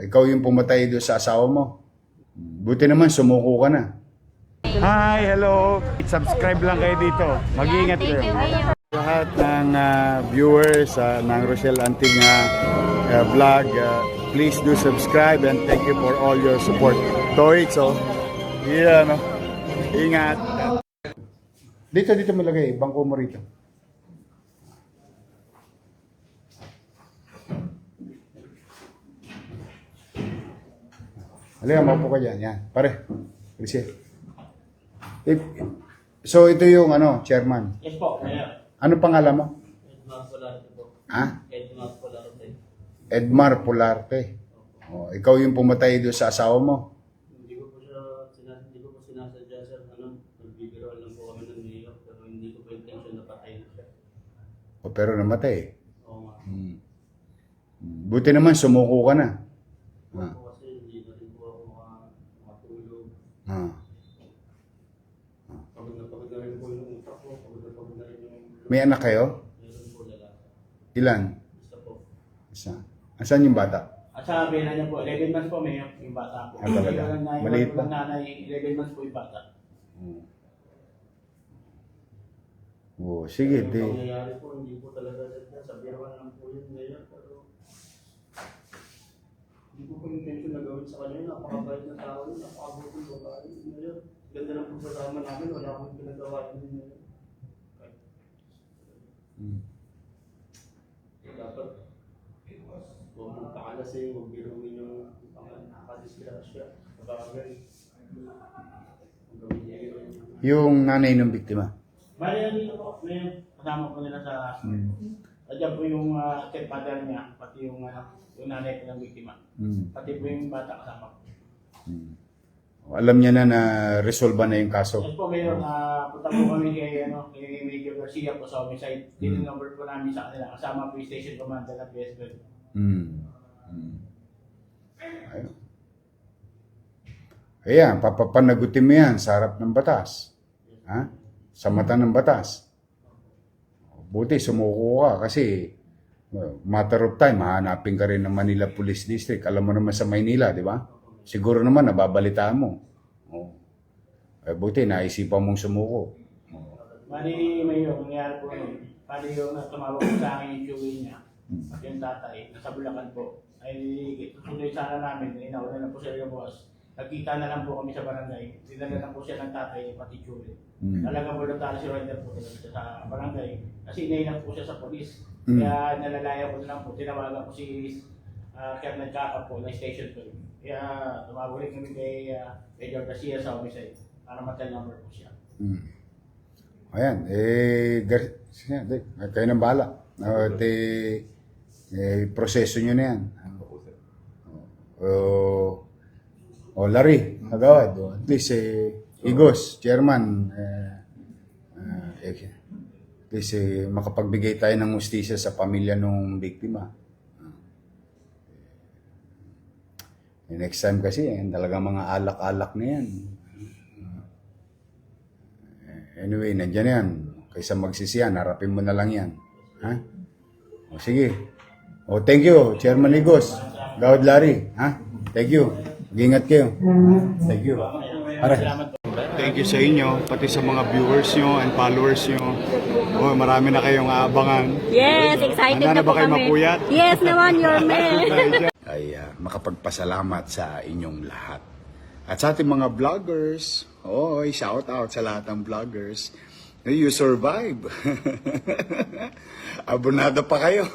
ikaw yung pumatay doon sa asawa mo. Buti naman, sumuko ka na. Hi, hello. Subscribe lang kayo dito. Mag-iingat kayo. Lahat ng viewers ng Rochelle Anting vlog, please do subscribe and thank you for all your support. Toits, yeah, no? Ingat. Dito malagay, bangko mo rito. Halika, maupo ka dyan. Yan. Pare, Alicia. So, ito yung chairman. Yes po, Mayor. Ano pangalan mo? Edmar Polarte po. Ha? Edmar Polarte. Edmar Polarte. Oh, ikaw yung pumatay doon sa asawa mo. Hindi ko po sinasadya, sir. Nagbibiroan lang po kami ng Mayor, pero hindi ko po intention na patayin siya. O, pero namatay. Oo nga. Buti naman, sumuko ka na. Ako kasi hindi na rin po ako makatulog. Pagod na rin po yung utak ko. Pagod na rin yung... May anak kayo? Meron po lalaki. Ilan? Basta po. Isa. Asan yung bata? At sa bena niya po, 11 months po, Mayor, yung bata po. Ah, talaga? Maliit pa? Nanay, 11 months po yung bata. Oh, sige, Ang di. pangyayari po, hindi po talaga sa biruan lang po yun, Mayor, pero hindi ko po intention na gawin sa kanya. Napakabait na tao yun, napakabuting babae. Mayor, ganda ng pagsasama namin, wala akong pinagawa yun, Mayor. Dapat, huwag mong pakalasing, huwag biruin yung nakadisgrasya. Sabagay, ang gawin niya yun. Yung nanay ng biktima. Bale, dito po, may kasama po nila sa... Diyan po yung stepfather niya, pati yung nanay po ng biktima. Pati po yung bata kasama. Alam niya na resolve na yung kaso. Yes po, mayroon punta po kami kay Major Garcia po sa homicide. Number po namin sa kanila. Kasama po yung station commander at PSB. Ayun. Ayan, papapanagutin mo yan sa harap ng batas. Ha? Sa mata ng batas. Buti, sumuko ka kasi matter of time, hahanapin ka rin ng Manila Police District. Alam mo naman sa Maynila, di ba? Siguro naman, nababalitaan mo. Buti, naisipan mong sumuko. Mali, Mayor, nangyari po pali yung tumawag po sa akin yung chewin niya. At yung tatay, nasa Bulacan po. Ay, tutuloy sana namin, inauna na po siya yung boss. Nagkita na lang po kami sa barangay. Dinala na po siya ng tatay, pati chewin. Talagang volunteer si Ryder po siya sa barangay. Kasi inainan po siya sa polis. Kaya nalalaya ko na lang po. Tinawagan ko si Colonel Kaka po na station 2. Kaya tumawag rin kami kay Major Garcia sa homicide para matal number po siya. Ayan, kayo nang bahala. Proseso nyo na yan. Larry, agawad. At least, Igos, chairman, at least, makapagbigay tayo ng hustisya sa pamilya ng biktima. Next time kasi, talagang mga alak-alak na yan. Anyway, nandiyan yan. Kaysa magsisiyan, harapin mo na lang yan. Ha? Sige. Thank you, Chairman Igos. Gawad Larry. Ha? Thank you. Mag-ingat kayo. Thank you. Thank you sa inyo, pati sa mga viewers nyo and followers nyo. Marami na kayong aabangan. Yes, excited Handa na na po ba kayo kami. mapuyat? Yes naman, your man. Ay makapagpasalamat sa inyong lahat. At sa ating mga vloggers, shout out sa lahat ng vloggers. You survive. Abonado pa kayo.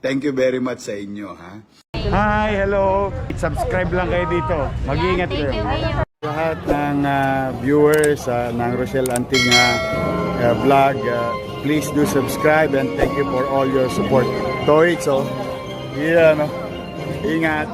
Thank you very much sa inyo, ha? Hi, hello. Subscribe lang kayo dito. Mag-iingat kayo. Lahat ng viewers ng Rochelle Anting vlog, please do subscribe and thank you for all your support. Toits, yeah, no? Ingat.